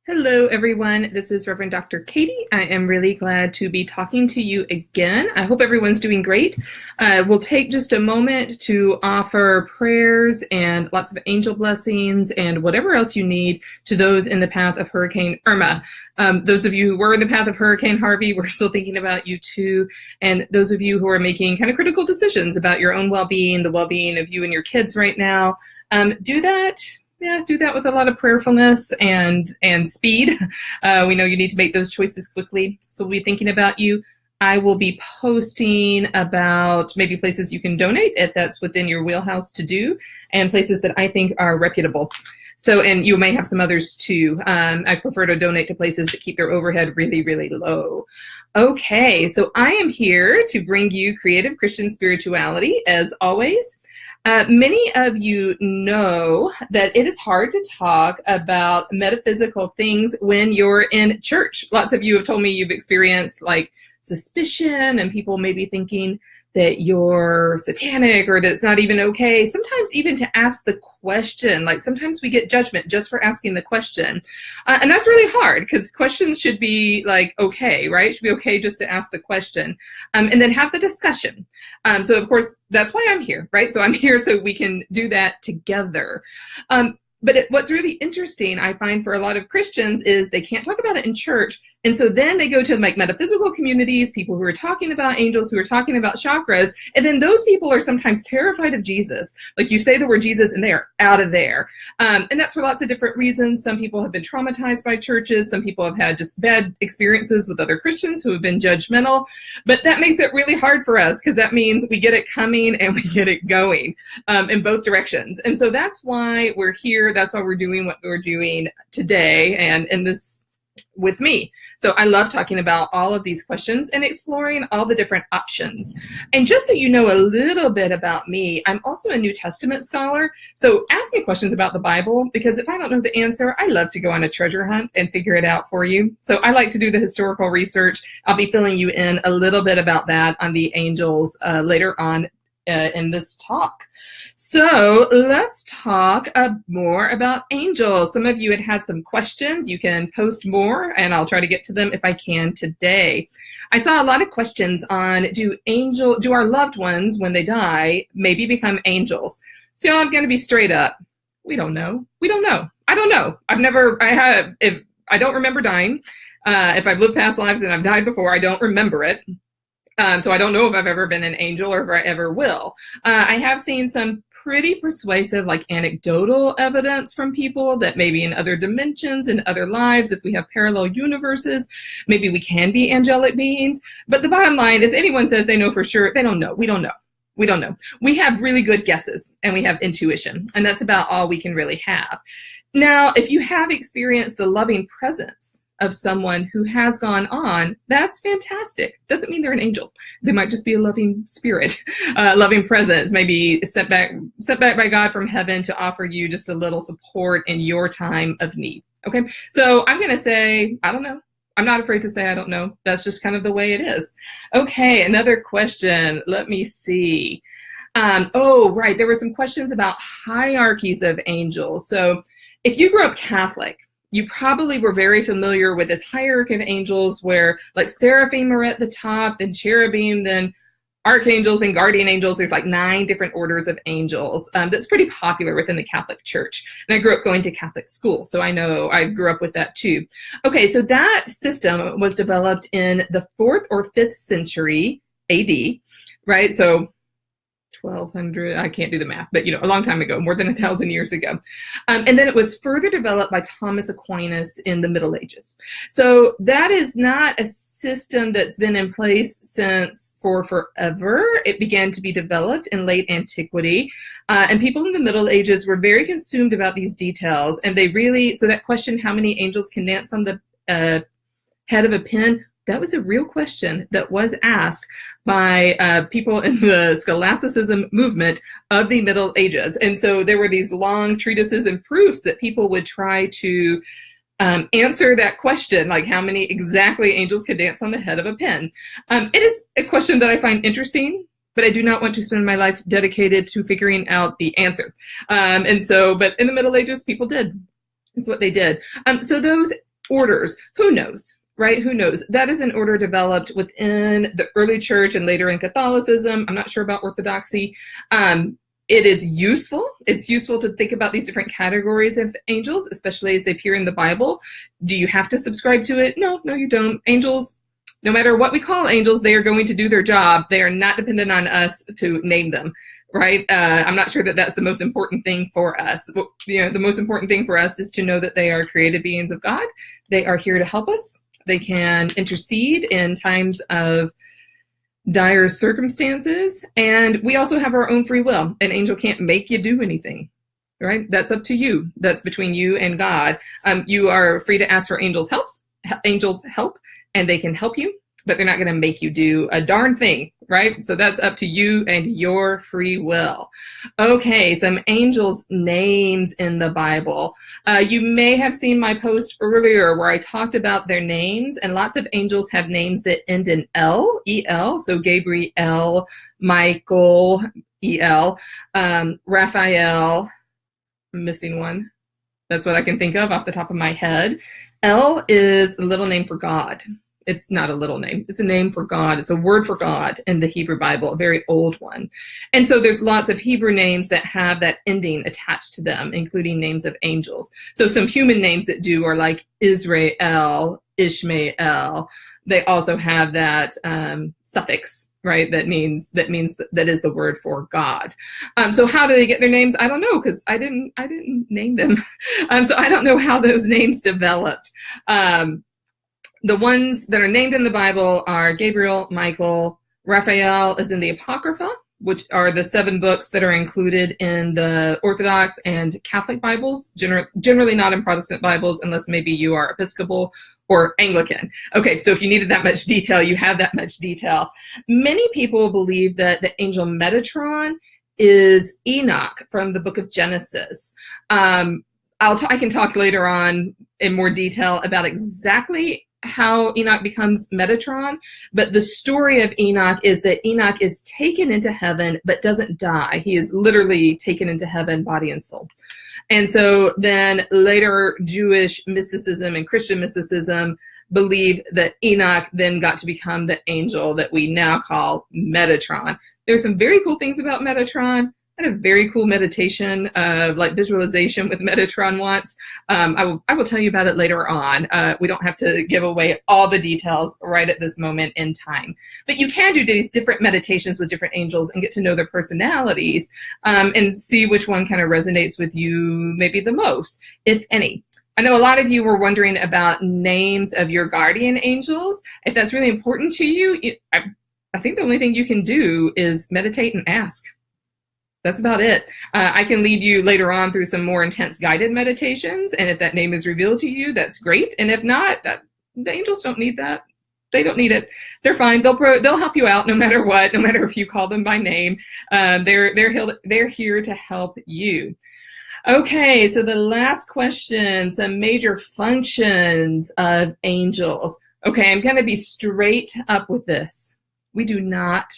Hello, everyone. This is Reverend Dr. Katy. I am really glad to be talking to you again. I hope everyone's doing great. We'll take just a moment to offer prayers and lots of angel blessings and whatever else you need to those in the path of Hurricane Irma. Those of you who were in the path of Hurricane Harvey, we're still thinking about you too. And those of you who are making kind of critical decisions about your own well-being, the well-being of you and your kids right now, do that. Yeah, do that with a lot of prayerfulness and speed. We know you need to make those choices quickly. So we'll be thinking about you. I will be posting about maybe places you can donate if that's within your wheelhouse to do, and places that I think are reputable. So, and you may have some others too. I prefer to donate to places that keep their overhead really, really low. Okay, so I am here to bring you creative Christian spirituality as always. Many of you know that it is hard to talk about metaphysical things when you're in church. Lots of you have told me you've experienced like suspicion and people maybe thinking that you're satanic or that it's not even okay. Sometimes even to ask the question, like sometimes we get judgment just for asking the question. And that's really hard because questions should be like, okay, right? It should be okay just to ask the question and then have the discussion. So of course, that's why I'm here, right? So I'm here so we can do that together. But what's really interesting, I find for a lot of Christians, is they can't talk about it in church. And so then they go to like metaphysical communities, people who are talking about angels, who are talking about chakras. And then those people are sometimes terrified of Jesus. Like you say the word Jesus and they are out of there. And that's for lots of different reasons. Some people have been traumatized by churches. Some people have had just bad experiences with other Christians who have been judgmental. But that makes it really hard for us because that means we get it coming and we get it going in both directions. And so that's why we're here. That's why we're doing what we're doing today and in this with me. So I love talking about all of these questions and exploring all the different options. And just so you know a little bit about me, I'm also a New Testament scholar. So ask me questions about the Bible, because if I don't know the answer, I love to go on a treasure hunt and figure it out for you. So I like to do the historical research. I'll be filling you in a little bit about that on the angels later on in this talk. So let's talk more about angels. Some of you had some questions. You can post more and I'll try to get to them if I can today. I saw a lot of questions on do our loved ones when they die maybe become angels? So I'm going to be straight up. We don't know. We don't know. I don't know. I don't remember dying. If I've lived past lives and I've died before, I don't remember it. So I don't know if I've ever been an angel or if I ever will. I have seen some pretty persuasive, like anecdotal evidence from people that maybe in other dimensions, in other lives, if we have parallel universes, maybe we can be angelic beings. But the bottom line, if anyone says they know for sure, they don't know. We don't know. We don't know. We have really good guesses and we have intuition, and that's about all we can really have. Now, if you have experienced the loving presence of someone who has gone on, that's fantastic. Doesn't mean they're an angel. They might just be a loving spirit, loving presence, maybe sent back by God from heaven to offer you just a little support in your time of need. Okay, so I'm going to say, I don't know. I'm not afraid to say I don't know. That's just kind of the way it is. Okay, another question. Let me see. Oh, right. There were some questions about hierarchies of angels. So if you grew up Catholic, you probably were very familiar with this hierarchy of angels where like seraphim are at the top, then cherubim, then archangels, then guardian angels. There's like 9 different orders of angels. That's pretty popular within the Catholic Church. And I grew up going to Catholic school, so I know I grew up with that too. Okay, so that system was developed in the 4th or 5th century AD, right? So 1200, I can't do the math, but a long time ago, more than 1,000 years ago. And then it was further developed by Thomas Aquinas in the Middle Ages. So that is not a system that's been in place since for forever. It began to be developed in late antiquity. And people in the Middle Ages were very consumed about these details. And so that question, how many angels can dance on the head of a pin? That was a real question that was asked by people in the scholasticism movement of the Middle Ages. And so there were these long treatises and proofs that people would try to answer that question, like how many exactly angels could dance on the head of a pin. It is a question that I find interesting, but I do not want to spend my life dedicated to figuring out the answer. But in the Middle Ages, people did. It's what they did. So those orders. Who knows? Right? Who knows? That is an order developed within the early church and later in Catholicism. I'm not sure about Orthodoxy. It is useful. It's useful to think about these different categories of angels, especially as they appear in the Bible. Do you have to subscribe to it? No, you don't. Angels, no matter what we call angels, they are going to do their job. They are not dependent on us to name them, right? I'm not sure that that's the most important thing for us. The most important thing for us is to know that they are created beings of God. They are here to help us. They can intercede in times of dire circumstances, and we also have our own free will. An angel can't make you do anything, right? That's up to you. That's between you and God. You are free to ask for angels' help, and they can help you, but they're not going to make you do a darn thing, right? So that's up to you and your free will. Okay, some angels' names in the Bible. You may have seen my post earlier where I talked about their names, and lots of angels have names that end in L, E-L, so Gabriel, Michael, E-L, Raphael, I'm missing one. That's what I can think of off the top of my head. L is the little name for God. It's not a little name. It's a name for God. It's a word for God in the Hebrew Bible, a very old one. And so there's lots of Hebrew names that have that ending attached to them, including names of angels. So some human names that do are like Israel, Ishmael. They also have that suffix, right? That is the word for God. So how do they get their names? I don't know, because I didn't name them. So I don't know how those names developed. The ones that are named in the Bible are Gabriel, Michael, Raphael is in the Apocrypha, which are the 7 books that are included in the Orthodox and Catholic Bibles, generally not in Protestant Bibles, unless maybe you are Episcopal or Anglican. Okay, so if you needed that much detail, you have that much detail. Many people believe that the angel Metatron is Enoch from the book of Genesis. I can talk later on in more detail about exactly how Enoch becomes Metatron, but the story of Enoch is that Enoch is taken into heaven but doesn't die. He is literally taken into heaven, body and soul. And so then later Jewish mysticism and Christian mysticism believe that Enoch then got to become the angel that we now call Metatron. There's some very cool things about Metatron. I had a very cool meditation, visualization with Metatron once. I will tell you about it later on. We don't have to give away all the details right at this moment in time. But you can do these different meditations with different angels and get to know their personalities and see which one kind of resonates with you maybe the most, if any. I know a lot of you were wondering about names of your guardian angels. If that's really important to you, I think the only thing you can do is meditate and ask. That's about it. I can lead you later on through some more intense guided meditations, and if that name is revealed to you, that's great. And if not, the angels don't need that. They don't need it. They're fine. They'll help you out no matter what, no matter if you call them by name. They're here to help you. Okay, so the last question, some major functions of angels. Okay, I'm going to be straight up with this. We do not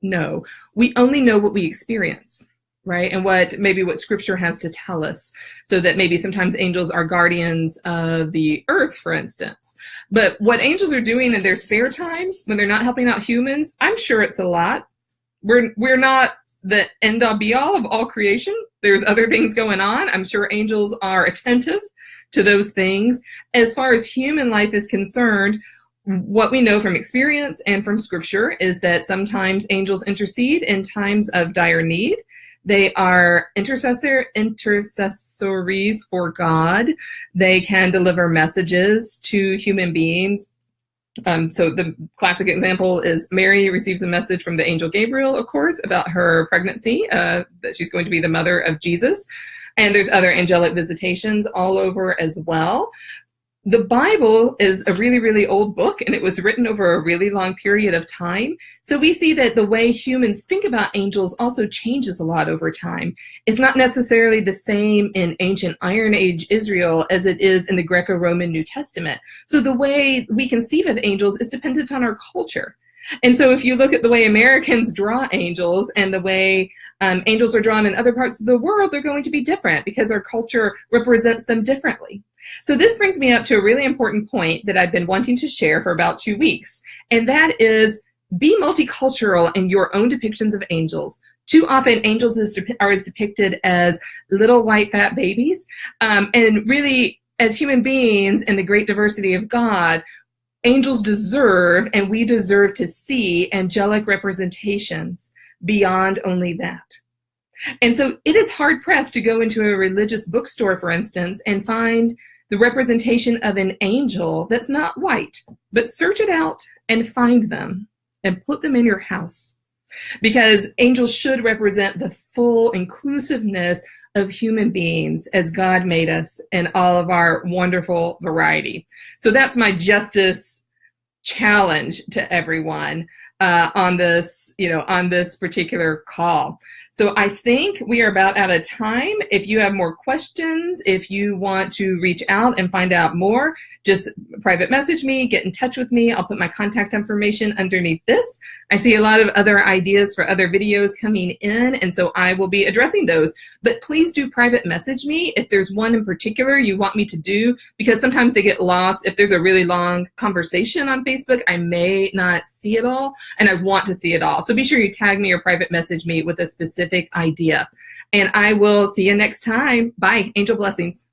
know. We only know what we experience, right? And what Scripture has to tell us. So that maybe sometimes angels are guardians of the earth, for instance. But what angels are doing in their spare time when they're not helping out humans, I'm sure it's a lot. We're not the end all be all of all creation. There's other things going on. I'm sure angels are attentive to those things. As far as human life is concerned, what we know from experience and from Scripture is that sometimes angels intercede in times of dire need. They are intercessories for God. They can deliver messages to human beings. So the classic example is Mary receives a message from the angel Gabriel, of course, about her pregnancy, that she's going to be the mother of Jesus. And there's other angelic visitations all over as well. The Bible is a really, really old book, and it was written over a really long period of time. So we see that the way humans think about angels also changes a lot over time. It's not necessarily the same in ancient Iron Age Israel as it is in the Greco-Roman New Testament. So the way we conceive of angels is dependent on our culture. And so if you look at the way Americans draw angels and the way Angels are drawn in other parts of the world, they're going to be different because our culture represents them differently. So this brings me up to a really important point that I've been wanting to share for about 2 weeks, and that is be multicultural in your own depictions of angels. Too often, angels are depicted as little white fat babies, and really, as human beings in the great diversity of God, angels deserve, and we deserve to see angelic representations beyond only that. And so it is hard-pressed to go into a religious bookstore, for instance, and find the representation of an angel that's not white, but search it out and find them and put them in your house. Because angels should represent the full inclusiveness of human beings as God made us in all of our wonderful variety. So that's my justice challenge to everyone on this particular call. So I think we are about out of time. If you have more questions, if you want to reach out and find out more, just private message me, get in touch with me. I'll put my contact information underneath this. I see a lot of other ideas for other videos coming in, and so I will be addressing those. But please do private message me if there's one in particular you want me to do, because sometimes they get lost. If there's a really long conversation on Facebook, I may not see it all, and I want to see it all. So be sure you tag me or private message me with a specific idea. And I will see you next time. Bye. Angel blessings.